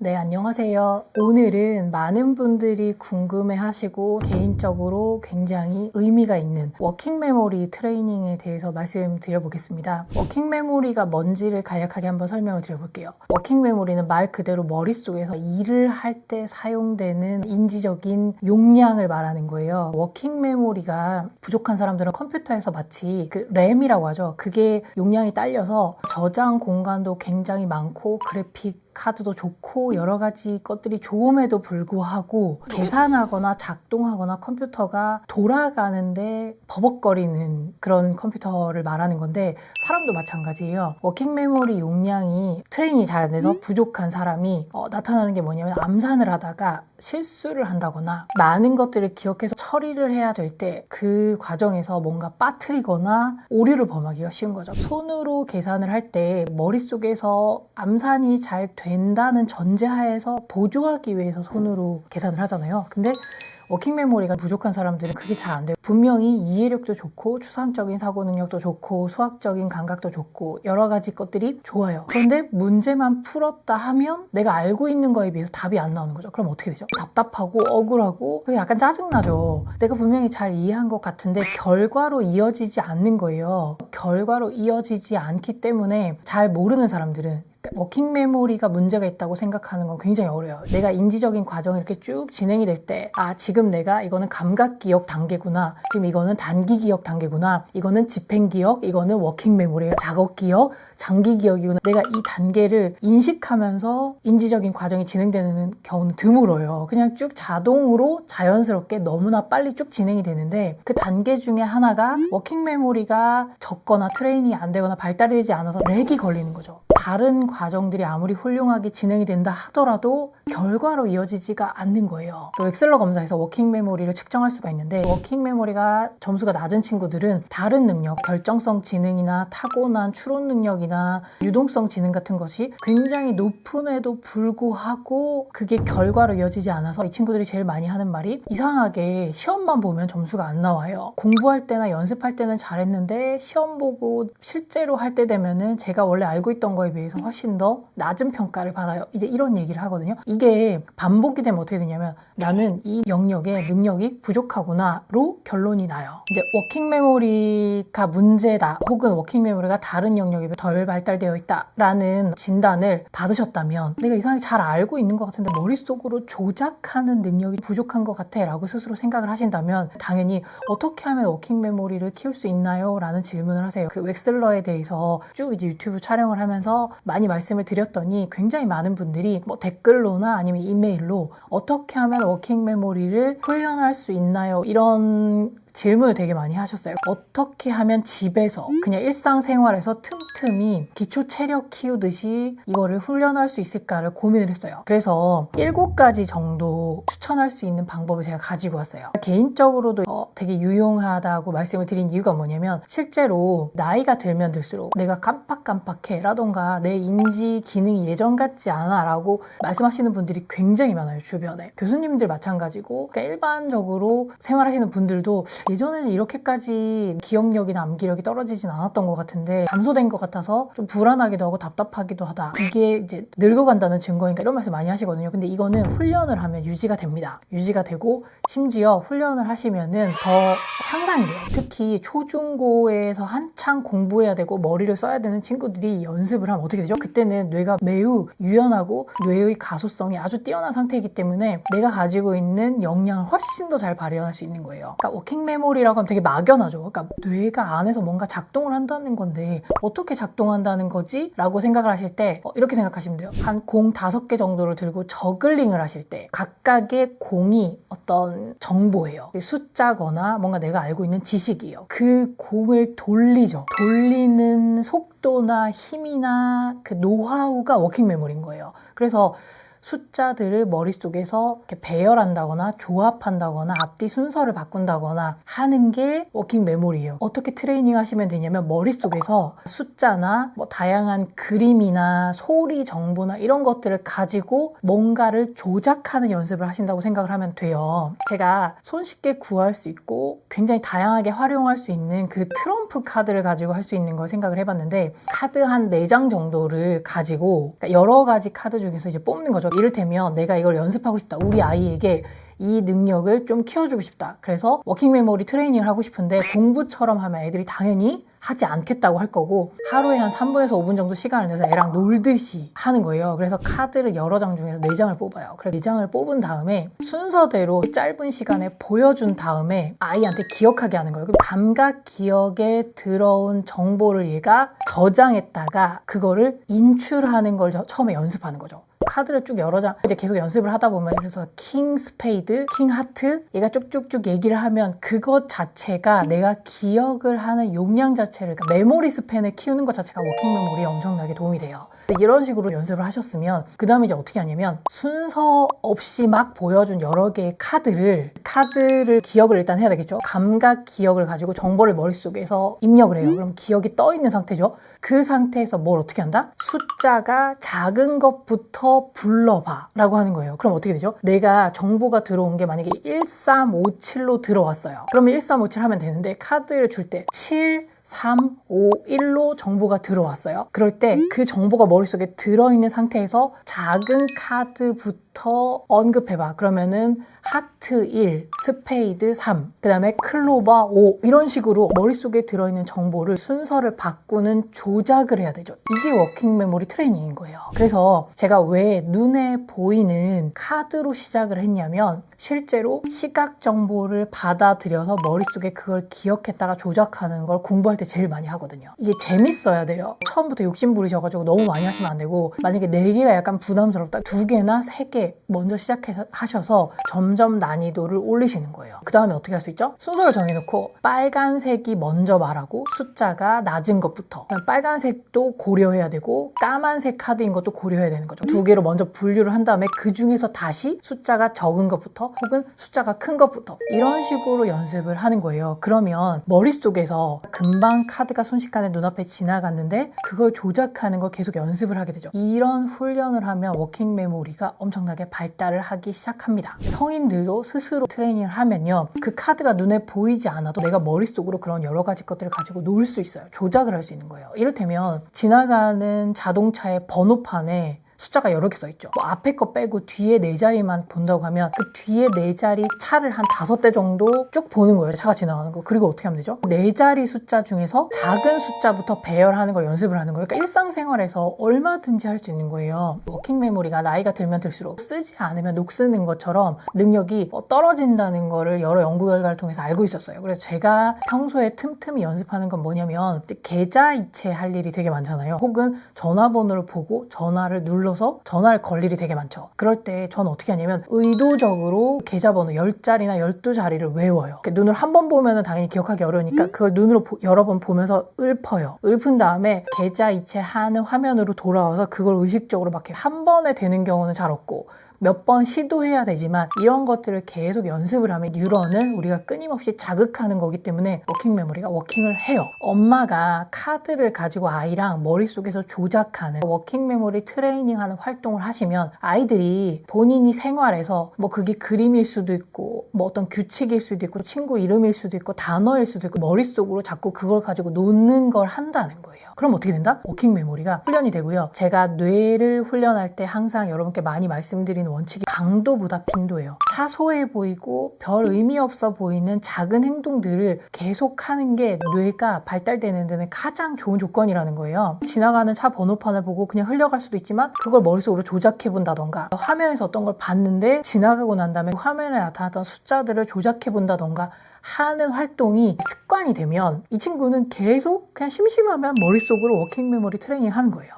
네, 안녕하세요. 오늘은 많은 분들이 궁금해하시고 개인적으로 굉장히 의미가 있는 워킹 메모리 트레이닝에 대해서 말씀드려보겠습니다. 워킹 메모리가 뭔지를 간략하게 한번 설명을 드려볼게요. 워킹 메모리는 말 그대로 머릿속에서 일을 할 때 사용되는 인지적인 용량을 말하는 거예요. 워킹 메모리가 부족한 사람들은 컴퓨터에서 마치 그 램이라고 하죠. 그게 용량이 딸려서 저장 공간도 굉장히 많고 그래픽 카드도 좋고 여러 가지 것들이 좋음에도 불구하고 계산하거나 작동하거나 컴퓨터가 돌아가는데 버벅거리는 그런 컴퓨터를 말하는 건데, 사람도 마찬가지예요. 워킹 메모리 용량이 트레이닝이 잘 안 돼서 부족한 사람이 나타나는 게 뭐냐면, 암산을 하다가 실수를 한다거나 많은 것들을 기억해서 처리를 해야 될 때 그 과정에서 뭔가 빠뜨리거나 오류를 범하기가 쉬운 거죠. 손으로 계산을 할 때 머릿속에서 암산이 잘 된다는 전제하에서 보조하기 위해서 손으로 계산을 하잖아요. 근데 워킹 메모리가 부족한 사람들은 그게 잘 안 돼요. 분명히 이해력도 좋고 추상적인 사고 능력도 좋고 수학적인 감각도 좋고 여러 가지 것들이 좋아요. 그런데 문제만 풀었다 하면 내가 알고 있는 거에 비해서 답이 안 나오는 거죠. 그럼 어떻게 되죠? 답답하고 억울하고 약간 짜증나죠. 내가 분명히 잘 이해한 것 같은데 결과로 이어지지 않는 거예요. 결과로 이어지지 않기 때문에 잘 모르는 사람들은 워킹 메모리가 문제가 있다고 생각하는 건 굉장히 어려워요. 내가 인지적인 과정이 이렇게 쭉 진행이 될 때, 지금 내가 이거는 감각 기억 단계구나, 지금 이거는 단기 기억 단계구나, 이거는 집행 기억, 이거는 워킹 메모리예요. 작업 기억, 장기 기억이구나. 내가 이 단계를 인식하면서 인지적인 과정이 진행되는 경우는 드물어요. 그냥 쭉 자동으로 자연스럽게 너무나 빨리 쭉 진행이 되는데, 그 단계 중에 하나가 워킹 메모리가 적거나 트레이닝이 안 되거나 발달이 되지 않아서 렉이 걸리는 거죠. 다른 과정들이 아무리 훌륭하게 진행이 된다 하더라도 결과로 이어지지가 않는 거예요. 엑셀러 검사에서 워킹 메모리를 측정할 수가 있는데, 워킹 메모리가 점수가 낮은 친구들은 다른 능력, 결정성 지능이나 타고난 추론 능력이나 유동성 지능 같은 것이 굉장히 높음에도 불구하고 그게 결과로 이어지지 않아서 이 친구들이 제일 많이 하는 말이, 이상하게 시험만 보면 점수가 안 나와요. 공부할 때나 연습할 때는 잘했는데 시험 보고 실제로 할 때 되면은 제가 원래 알고 있던 거에 비해서 훨씬 더 낮은 평가를 받아요. 이제 이런 얘기를 하거든요. 이게 반복이 되면 어떻게 되냐면, 나는 이 영역에 능력이 부족하구나로 결론이 나요. 이제 워킹 메모리가 문제다, 혹은 워킹 메모리가 다른 영역에 덜 발달되어 있다라는 진단을 받으셨다면, 내가 이상하게 잘 알고 있는 것 같은데 머릿속으로 조작하는 능력이 부족한 것 같아 라고 스스로 생각을 하신다면, 당연히 어떻게 하면 워킹 메모리를 키울 수 있나요? 라는 질문을 하세요. 그 웩슬러에 대해서 쭉 이제 유튜브 촬영을 하면서 많이 말씀을 드렸더니, 굉장히 많은 분들이 댓글로나 아니면 이메일로 어떻게 하면 워킹 메모리를 훈련할 수 있나요? 이런 질문을 되게 많이 하셨어요. 어떻게 하면 집에서 그냥 일상생활에서 틈틈이 기초 체력 키우듯이 이거를 훈련할 수 있을까를 고민을 했어요. 그래서 7가지 정도 추천할 수 있는 방법을 제가 가지고 왔어요. 개인적으로도 되게 유용하다고 말씀을 드린 이유가 뭐냐면, 실제로 나이가 들면 들수록 내가 깜빡깜빡해 라던가 내 인지 기능이 예전 같지 않아 라고 말씀하시는 분들이 굉장히 많아요. 주변에 교수님들 마찬가지고, 그러니까 일반적으로 생활하시는 분들도 예전에는 이렇게까지 기억력이나 암기력이 떨어지진 않았던 것 같은데 감소된 것 같아서 좀 불안하기도 하고 답답하기도 하다, 이게 이제 늙어간다는 증거인가, 이런 말씀 많이 하시거든요. 근데 이거는 훈련을 하면 유지가 됩니다. 유지가 되고, 심지어 훈련을 하시면은 더 향상이 돼요. 특히 초중고에서 한창 공부해야 되고 머리를 써야 되는 친구들이 연습을 하면 어떻게 되죠? 그때는 뇌가 매우 유연하고 뇌의 가소성이 아주 뛰어난 상태이기 때문에 내가 가지고 있는 역량을 훨씬 더 잘 발휘할 수 있는 거예요. 그러니까 워킹 메모리라고 하면 되게 막연하죠. 그러니까 뇌가 안에서 뭔가 작동을 한다는 건데 어떻게 작동한다는 거지? 라고 생각을 하실 때 이렇게 생각하시면 돼요. 한 공 5개 정도를 들고 저글링을 하실 때 각각의 공이 어떤 정보예요. 숫자거나 뭔가 내가 알고 있는 지식이에요. 그 공을 돌리죠. 돌리는 속도나 힘이나 그 노하우가 워킹 메모리인 거예요. 그래서 숫자들을 머릿속에서 이렇게 배열한다거나 조합한다거나 앞뒤 순서를 바꾼다거나 하는 게 워킹 메모리예요. 어떻게 트레이닝 하시면 되냐면 머릿속에서 숫자나 뭐 다양한 그림이나 소리 정보나 이런 것들을 가지고 뭔가를 조작하는 연습을 하신다고 생각을 하면 돼요. 제가 손쉽게 구할 수 있고 굉장히 다양하게 활용할 수 있는 그 트럼프 카드를 가지고 할 수 있는 걸 생각을 해봤는데, 카드 한 4장 정도를 가지고 여러 가지 카드 중에서 이제 뽑는 거죠. 이를테면 내가 이걸 연습하고 싶다. 우리 아이에게 이 능력을 좀 키워주고 싶다. 그래서 워킹 메모리 트레이닝을 하고 싶은데 공부처럼 하면 애들이 당연히 하지 않겠다고 할 거고, 하루에 한 3분에서 5분 정도 시간을 내서 애랑 놀듯이 하는 거예요. 그래서 카드를 여러 장 중에서 4장을 뽑아요. 그래서 4장을 뽑은 다음에 순서대로 짧은 시간에 보여준 다음에 아이한테 기억하게 하는 거예요. 그럼 감각 기억에 들어온 정보를 얘가 저장했다가 그거를 인출하는 걸 처음에 연습하는 거죠. 카드를 쭉 여러 장 이제 계속 연습을 하다 보면, 그래서 킹 스페이드, 킹 하트 얘가 쭉쭉쭉 얘기를 하면 그것 자체가 내가 기억을 하는 용량 자체를, 그러니까 메모리 스팬을 키우는 것 자체가 워킹 메모리에 엄청나게 도움이 돼요. 이런 식으로 연습을 하셨으면 그 다음에 이제 어떻게 하냐면, 순서 없이 막 보여준 여러 개의 카드를 기억을 일단 해야 되겠죠. 감각 기억을 가지고 정보를 머릿속에서 입력을 해요. 그럼 기억이 떠 있는 상태죠. 그 상태에서 뭘 어떻게 한다? 숫자가 작은 것부터 불러봐 라고 하는 거예요. 그럼 어떻게 되죠? 내가 정보가 들어온 게 만약에 1357로 들어왔어요. 그러면 1357 하면 되는데, 카드를 줄 때 7, 3, 5, 1로 정보가 들어왔어요. 그럴 때 그 정보가 머릿속에 들어있는 상태에서 작은 카드부터 언급해봐. 그러면은 하트 1, 스페이드 3, 그 다음에 클로버 5, 이런 식으로 머릿속에 들어있는 정보를 순서를 바꾸는 조작을 해야 되죠. 이게 워킹 메모리 트레이닝인 거예요. 그래서 제가 왜 눈에 보이는 카드로 시작을 했냐면, 실제로 시각 정보를 받아들여서 머릿속에 그걸 기억했다가 조작하는 걸 공부할 때 제일 많이 하거든요. 이게 재밌어야 돼요. 처음부터 욕심 부리셔가지고 너무 많이 하시면 안 되고, 만약에 4개가 약간 부담스럽다, 2개나 3개 먼저 시작하셔서 점점 난이도를 올리시는 거예요. 그 다음에 어떻게 할 수 있죠? 순서를 정해놓고 빨간색이 먼저 말하고 숫자가 낮은 것부터, 빨간색도 고려해야 되고 까만색 카드인 것도 고려해야 되는 거죠. 2개로 먼저 분류를 한 다음에 그 중에서 다시 숫자가 적은 것부터 혹은 숫자가 큰 것부터, 이런 식으로 연습을 하는 거예요. 그러면 머릿속에서 금방 카드가 순식간에 눈앞에 지나갔는데 그걸 조작하는 걸 계속 연습을 하게 되죠. 이런 훈련을 하면 워킹 메모리가 엄청나게 발달을 하기 시작합니다. 성인들도 스스로 트레이닝을 하면요, 그 카드가 눈에 보이지 않아도 내가 머릿속으로 그런 여러 가지 것들을 가지고 놀 수 있어요. 조작을 할 수 있는 거예요. 이를테면 지나가는 자동차의 번호판에 숫자가 여러 개 써있죠. 뭐 앞에 거 빼고 뒤에 4자리만 본다고 하면 그 뒤에 4자리 차를 한 5대 정도 쭉 보는 거예요. 차가 지나가는 거. 그리고 어떻게 하면 되죠? 4자리 숫자 중에서 작은 숫자부터 배열하는 걸 연습을 하는 거예요. 그러니까 일상생활에서 얼마든지 할 수 있는 거예요. 워킹 메모리가 나이가 들면 들수록 쓰지 않으면 녹쓰는 것처럼 능력이 떨어진다는 거를 여러 연구 결과를 통해서 알고 있었어요. 그래서 제가 평소에 틈틈이 연습하는 건 뭐냐면, 계좌이체 할 일이 되게 많잖아요. 혹은 전화번호를 보고 전화를 눌러서 전화를 걸 일이 되게 많죠. 그럴 때 저는 어떻게 하냐면 의도적으로 계좌번호 10자리나 12자리를 외워요. 눈을 한 번 보면 당연히 기억하기 어려우니까 그걸 눈으로 여러 번 보면서 읊어요. 읊은 다음에 계좌이체하는 화면으로 돌아와서 그걸 의식적으로 막 한 번에 되는 경우는 잘 없고 몇 번 시도해야 되지만, 이런 것들을 계속 연습을 하면 뉴런을 우리가 끊임없이 자극하는 거기 때문에 워킹 메모리가 워킹을 해요. 엄마가 카드를 가지고 아이랑 머릿속에서 조작하는 워킹 메모리 트레이닝하는 활동을 하시면 아이들이 본인이 생활에서 뭐 그게 그림일 수도 있고 뭐 어떤 규칙일 수도 있고 친구 이름일 수도 있고 단어일 수도 있고 머릿속으로 자꾸 그걸 가지고 놓는 걸 한다는 거예요. 그럼 어떻게 된다? 워킹 메모리가 훈련이 되고요. 제가 뇌를 훈련할 때 항상 여러분께 많이 말씀드리는 원칙이 강도보다 빈도예요. 사소해 보이고 별 의미 없어 보이는 작은 행동들을 계속하는 게 뇌가 발달되는 데는 가장 좋은 조건이라는 거예요. 지나가는 차 번호판을 보고 그냥 흘려갈 수도 있지만 그걸 머릿속으로 조작해 본다던가, 화면에서 어떤 걸 봤는데 지나가고 난 다음에 화면에 나타났던 숫자들을 조작해 본다던가 하는 활동이 습관이 되면 이 친구는 계속 그냥 심심하면 머릿속으로 워킹 메모리 트레이닝 하는 거예요.